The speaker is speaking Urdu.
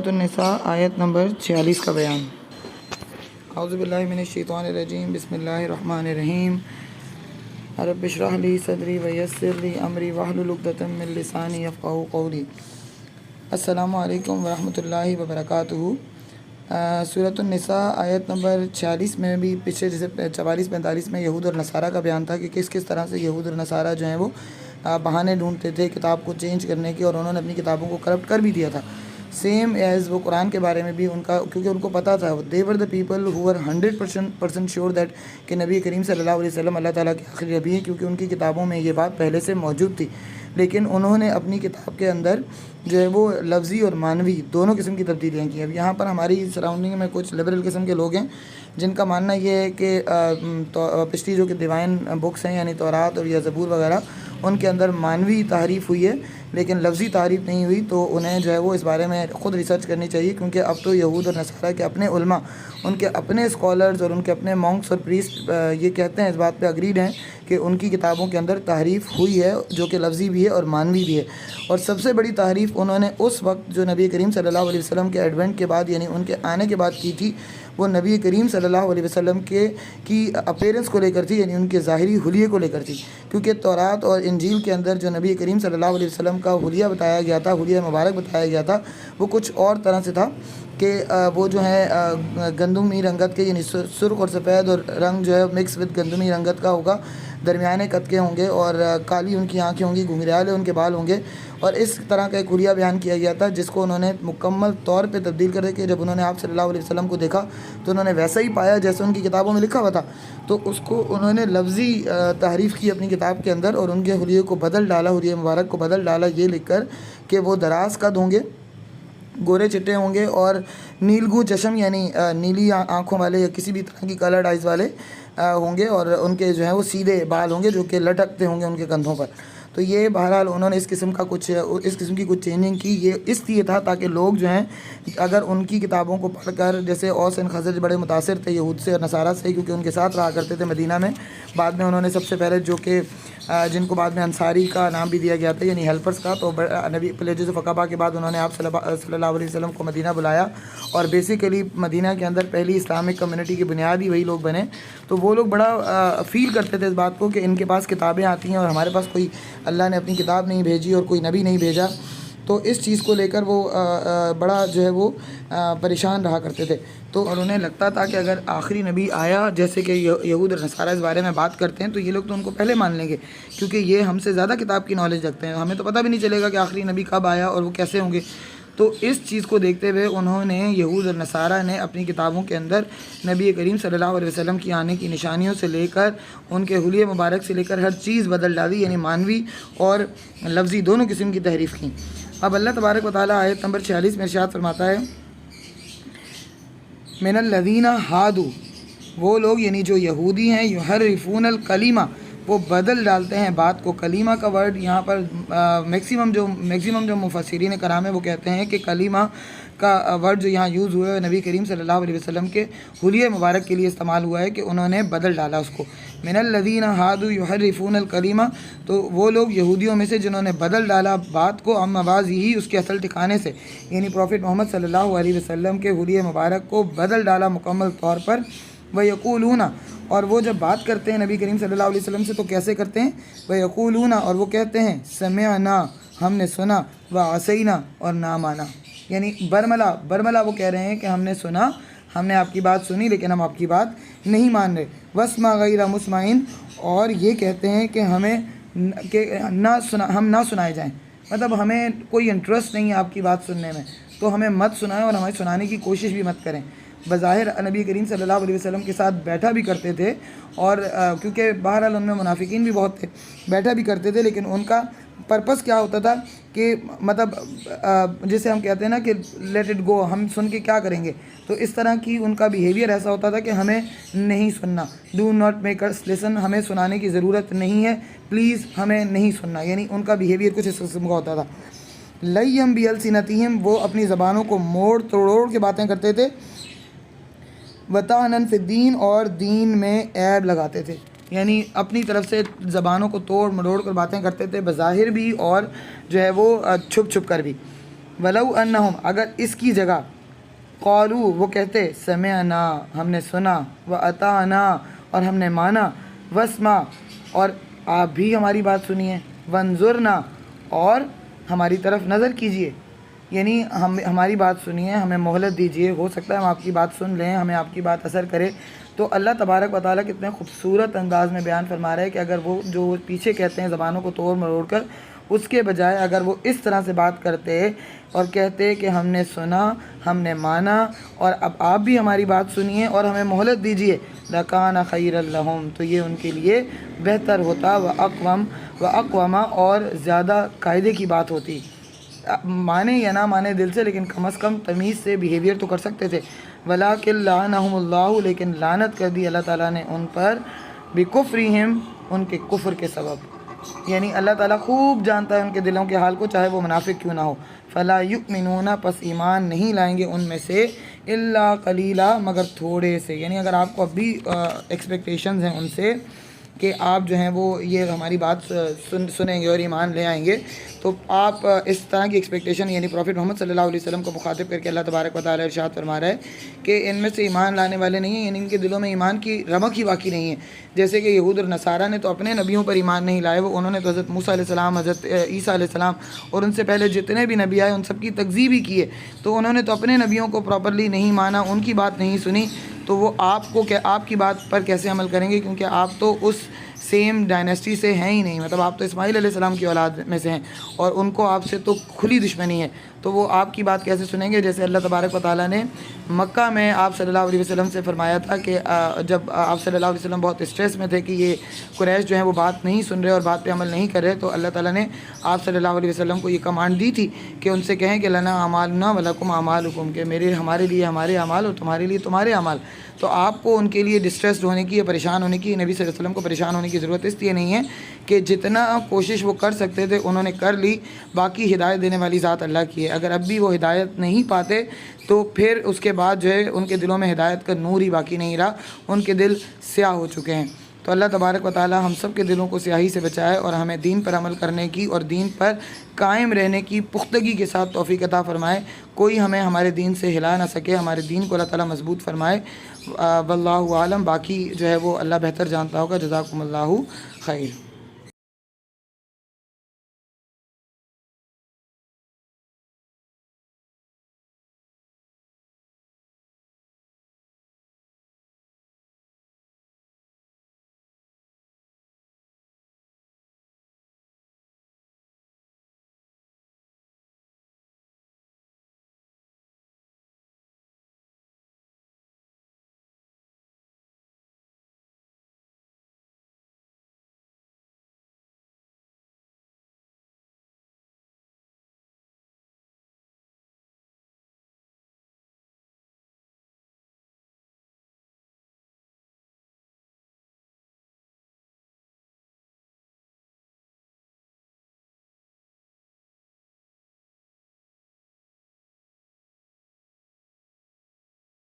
النساء آیت نمبر 46 کا بیان۔ اعوذ باللہ من الشیطان الرجیم، بسم اللہ الرحمن الرحیم۔ رب اشرح لی صدری ویسر لی امری واحلل عقدۃ من لسانی یفقہوا قولی۔ السلام علیکم ورحمۃ اللہ وبرکاتہ۔ سورۃ النساء آیت نمبر 46 میں بھی پچھلے جیسے 44-45 میں یہود اور نصارہ کا بیان تھا کہ کس طرح سے یہود اور نصارہ جو ہیں وہ بہانے ڈھونڈتے تھے کتاب کو چینج کرنے کے، اور انہوں نے اپنی کتابوں کو کرپٹ کر بھی دیا تھا۔ سیم ایز وہ قرآن کے بارے میں بھی ان کا، کیونکہ ان کو پتہ تھا، they were the people who were 100% sure that کہ نبی کریم صلی اللہ علیہ وسلم اللہ تعالیٰ کے آخری نبی ہیں، کیونکہ ان کی کتابوں میں یہ بات پہلے سے موجود تھی۔ لیکن انہوں نے اپنی کتاب کے اندر جو ہے وہ لفظی اور معنوی دونوں قسم کی تبدیلیاں کی۔ اب یہاں پر ہماری سراؤنڈنگ میں کچھ لبرل قسم کے لوگ ہیں جن کا ماننا یہ ہے کہ پچھلی جو کہ ڈیوائن بکس ہیں یعنی تورات اور یا زبور وغیرہ، ان کے اندر معنوی تحریف ہوئی ہے لیکن لفظی تعریف نہیں ہوئی، تو انہیں جو ہے وہ اس بارے میں خود ریسرچ کرنی چاہیے، کیونکہ اب تو یہود اور نصارہ کے اپنے علماء، ان کے اپنے اسکالرز اور ان کے اپنے مونکس اور پریسٹ یہ کہتے ہیں، اس بات پہ اگریڈ ہیں کہ ان کی کتابوں کے اندر تحریف ہوئی ہے، جو کہ لفظی بھی ہے اور معنوی بھی ہے۔ اور سب سے بڑی تحریف انہوں نے اس وقت جو نبی کریم صلی اللہ علیہ وسلم کے ایڈوینٹ کے بعد یعنی ان کے آنے کے بعد کی تھی، وہ نبی کریم صلی اللہ علیہ وسلم کی اپیرنس کو لے کر تھی، یعنی ان کے ظاہری حلیے کو لے کر تھی، کیونکہ تورات اور انجیل کے اندر جو نبی کریم صلی اللہ علیہ وسلم کا حلیہ بتایا گیا تھا، حلیہ مبارک بتایا گیا تھا، وہ کچھ اور طرح سے تھا کہ وہ جو ہے گندمی رنگت کے، یعنی سرخ اور سفید اور رنگ جو ہے مکس وتھ گندمی رنگت کا ہوگا، درمیانے قد کے ہوں گے اور کالی ان کی آنکھیں ہوں گی، گھنگریالے ان کے بال ہوں گے، اور اس طرح کا ایک حلیہ بیان کیا گیا تھا جس کو انہوں نے مکمل طور پہ تبدیل کر کے جب انہوں نے آپ صلی اللہ علیہ وسلم کو دیکھا تو انہوں نے ویسا ہی پایا جیسے ان کی کتابوں میں لکھا ہوا تھا، تو اس کو انہوں نے لفظی تحریف کی اپنی کتاب کے اندر اور ان کے حلیے کو بدل ڈالا، حلیہ مبارک کو بدل ڈالا یہ لکھ کر کہ وہ دراز قد ہوں گے، گورے چٹے ہوں گے اور نیلگوں چشم یعنی نیلی آنکھوں والے یا کسی بھی طرح کی کلرڈ آئیز والے ہوں گے، اور ان کے جو ہیں وہ سیدھے بال ہوں گے جو کہ لٹکتے ہوں گے ان کے کندھوں پر۔ تو یہ بہرحال انہوں نے اس قسم کی کچھ چینجنگ کی، یہ اس لیے تھا تاکہ لوگ جو ہیں اگر ان کی کتابوں کو پڑھ کر، جیسے اوس اور خزرج بڑے متاثر تھے یہود سے اور نصارہ سے، کیونکہ ان کے ساتھ رہا کرتے تھے مدینہ میں، بعد میں انہوں نے سب سے پہلے جو کہ جن کو بعد میں انصاری کا نام بھی دیا گیا تھا یعنی ہیلپرز کا، تو نبی پلیجز آف عقبہ کے بعد انہوں نے آپ صلی اللہ علیہ وسلم کو مدینہ بلایا، اور بیسیکلی مدینہ کے اندر پہلی اسلامک کمیونٹی کی بنیاد ہی وہی لوگ بنے، تو وہ لوگ بڑا فیل کرتے تھے اس بات کو کہ ان کے پاس کتابیں آتی ہیں اور ہمارے پاس کوئی اللہ نے اپنی کتاب نہیں بھیجی اور کوئی نبی نہیں بھیجا، تو اس چیز کو لے کر وہ بڑا جو ہے وہ پریشان رہا کرتے تھے۔ تو اور انہیں لگتا تھا کہ اگر آخری نبی آیا، جیسے کہ یہود اور نصارہ اس بارے میں بات کرتے ہیں، تو یہ لوگ تو ان کو پہلے مان لیں گے کیونکہ یہ ہم سے زیادہ کتاب کی نالج رکھتے ہیں، ہمیں تو پتہ بھی نہیں چلے گا کہ آخری نبی کب آیا اور وہ کیسے ہوں گے۔ تو اس چیز کو دیکھتے ہوئے انہوں نے، یہود اور نصارہ نے اپنی کتابوں کے اندر نبی کریم صلی اللہ علیہ وسلم کی آنے کی نشانیوں سے لے کر ان کے حلیہ مبارک سے لے کر ہر چیز بدل ڈالی، یعنی معنوی اور لفظی دونوں قسم کی تحریف کی۔ اب اللہ تبارک و تعالیٰ آیت نمبر 46 میں ارشاد فرماتا ہے، من الذین ہادوا، وہ لوگ یعنی جو یہودی ہیں، یحرفون الکلمہ، وہ بدل ڈالتے ہیں بات کو۔ کلیمہ کا ورڈ یہاں پر میکسیمم جو مفسرین کرام ہیں وہ کہتے ہیں کہ کلیمہ کا ورڈ جو یہاں یوز ہوا ہے نبی کریم صلی اللہ علیہ وسلم کے حلیہ مبارک کے لیے استعمال ہوا ہے کہ انہوں نے بدل ڈالا اس کو۔ من الذین ہادوا یحرفون الکلمہ، تو وہ لوگ یہودیوں میں سے جنہوں نے بدل ڈالا بات کو، عن مواضعہ، اس کے اصل ٹھکانے سے، یعنی پروفٹ محمد صلی اللہ علیہ وسلم کے حلیہ مبارک کو بدل ڈالا مکمل طور پر۔ وَيَقُولُونَ، اور وہ جب بات کرتے ہیں نبی کریم صلی اللہ علیہ وسلم سے تو کیسے کرتے ہیں؟ وَيَقُولُونَ، اور وہ کہتے ہیں، سمعنا، ہم نے سنا، وَعَصَيْنَا، اور نہ مانا، یعنی برملا وہ کہہ رہے ہیں کہ ہم نے سنا، ہم نے آپ کی بات سنی لیکن ہم آپ کی بات نہیں مان رہے۔ وَاسْمَعْ غَيْرَ مُسْمَعٍ، اور یہ کہتے ہیں کہ ہم نہ سنائے جائیں، مطلب ہمیں کوئی انٹرسٹ نہیں ہے آپ کی بات سننے میں، تو ہمیں مت سنائیں اور ہمیں سنانے کی کوشش بھی مت کریں۔ بظاہر نبی کریم صلی اللہ علیہ وسلم کے ساتھ بیٹھا بھی کرتے تھے، اور کیونکہ بہرحال ان میں منافقین بھی بہت تھے، بیٹھا بھی کرتے تھے، لیکن ان کا پرپس کیا ہوتا تھا کہ مطلب جسے ہم کہتے ہیں نا کہ لیٹ اٹ گو، ہم سن کے کیا کریں گے، تو اس طرح کی ان کا بیہیویئر ایسا ہوتا تھا کہ ہمیں نہیں سننا، ڈو ناٹ میک اس لسن، ہمیں سنانے کی ضرورت نہیں ہے، پلیز ہمیں نہیں سننا، یعنی ان کا بیہیویئر کچھ اس قسم کا ہوتا تھا۔ لیم بِأَلْسِنَتِهِمْ، وہ اپنی زبانوں کو موڑ توڑ کے باتیں کرتے تھے، وَطَعْنًا فِي الدِّينِ، اور دین میں عیب لگاتے تھے، یعنی اپنی طرف سے زبانوں کو توڑ مروڑ کر باتیں کرتے تھے، بظاہر بھی اور جو ہے وہ چھپ چھپ کر بھی۔ ولو انہم اگر اس کی جگہ قالو وہ کہتے سمعنا ہم نے سنا، واطعنا اور ہم نے مانا، واسمع اور آپ بھی ہماری بات سنیے، وانظرنا اور ہماری طرف نظر کیجیے، یعنی ہماری بات سنیے، ہمیں مہلت دیجیے، ہو سکتا ہے ہم آپ کی بات سن لیں، ہمیں آپ کی بات اثر کرے۔ تو اللہ تبارک و تعالیٰ کتنے خوبصورت انداز میں بیان فرما رہا ہے کہ اگر وہ جو پیچھے کہتے ہیں زبانوں کو توڑ مروڑ کر، اس کے بجائے اگر وہ اس طرح سے بات کرتے اور کہتے کہ ہم نے سنا، ہم نے مانا اور اب آپ بھی ہماری بات سنیے اور ہمیں مہلت دیجیے، لَكَانَ خَيْرًا لَهُمْ تو یہ ان کے لیے بہتر ہوتا، وَأَقْوَمَ اور زیادہ قاعدے کی بات ہوتی۔ مانے یا نہ مانے دل سے، لیکن کم از کم تمیز سے بیہیویئر تو کر سکتے تھے۔ وَلَٰكِن لَعَنَهُمُ اللَّهُ لیکن لعنت کر دی اللہ تعالیٰ نے ان پر، بِكُفْرِهِمْ ان کے کفر کے سبب، یعنی اللہ تعالیٰ خوب جانتا ہے ان کے دلوں کے حال کو، چاہے وہ منافق کیوں نہ ہو۔ فَلَا يُؤْمِنُونَ پس ایمان نہیں لائیں گے ان میں سے، إِلَّا قَلِيلًا مگر تھوڑے سے، یعنی اگر آپ کو اب بھی ایکسپیکٹیشنز ہیں ان سے کہ آپ جو ہیں وہ یہ ہماری بات سنیں گے اور ایمان لے آئیں گے، تو آپ اس طرح کی ایکسپیکٹیشن یعنی پروفٹ محمد صلی اللہ علیہ وسلم کو مخاطب کر کے اللہ تبارک و تعالیٰ ارشاد فرما رہا ہے کہ ان میں سے ایمان لانے والے نہیں ہیں، یعنی ان کے دلوں میں ایمان کی رمق ہی باقی نہیں ہے۔ جیسے کہ یہود اور نصارہ نے تو اپنے نبیوں پر ایمان نہیں لائے، وہ انہوں نے تو حضرت موسیٰ علیہ السلام، حضرت عیسیٰ علیہ السلام اور ان سے پہلے جتنے بھی نبی آئے ان سب کی تکذیب ہی کی ہے، تو انہوں نے تو اپنے نبیوں کو پراپرلی نہیں مانا، ان کی بات نہیں سنی، تو وہ آپ کی بات پر کیسے عمل کریں گے، کیونکہ آپ تو اس سیم ڈائنیسٹی سے ہیں ہی نہیں، مطلب آپ تو اسماعیل علیہ السلام کی اولاد میں سے ہیں اور ان کو آپ سے تو کھلی دشمنی ہے، تو وہ آپ کی بات کیسے سنیں گے۔ جیسے اللہ تبارک و تعالیٰ نے مکہ میں آپ صلی اللہ علیہ وسلم سے فرمایا تھا کہ جب آپ صلی اللہ علیہ وسلم بہت اسٹریس میں تھے کہ یہ قریش جو ہیں وہ بات نہیں سن رہے اور بات پہ عمل نہیں کر رہے، تو اللہ تعالیٰ نے آپ صلی اللہ علیہ وسلم کو یہ کمانڈ دی تھی کہ ان سے کہیں کہ لنا اعمالنا ولکم اعمالکم، کہ ہمارے لیے ہمارے اعمال اور تمہارے لیے تمہارے اعمال۔ تو آپ کو ان کے لیے ڈسٹریسڈ ہونے کی یا پریشان ہونے کی، نبی صلی اللہ علیہ وسلم کو پریشان ہونے کی ضرورت اس لیے نہیں ہے کہ جتنا کوشش وہ کر سکتے تھے انہوں نے کر لی، باقی ہدایت دینے والی ذات اللہ کی ہے۔ اگر اب بھی وہ ہدایت نہیں پاتے تو پھر اس کے بعد جو ہے ان کے دلوں میں ہدایت کا نور ہی باقی نہیں رہا، ان کے دل سیاہ ہو چکے ہیں۔ تو اللہ تبارک و تعالی ہم سب کے دلوں کو سیاہی سے بچائے اور ہمیں دین پر عمل کرنے کی اور دین پر قائم رہنے کی پختگی کے ساتھ توفیق عطا فرمائے، کوئی ہمیں ہمارے دین سے ہلا نہ سکے، ہمارے دین کو اللہ تعالیٰ مضبوط فرمائے۔ واللہ عالم، باقی جو ہے وہ اللہ بہتر جانتا ہوگا۔ جزاکم اللہ خیر۔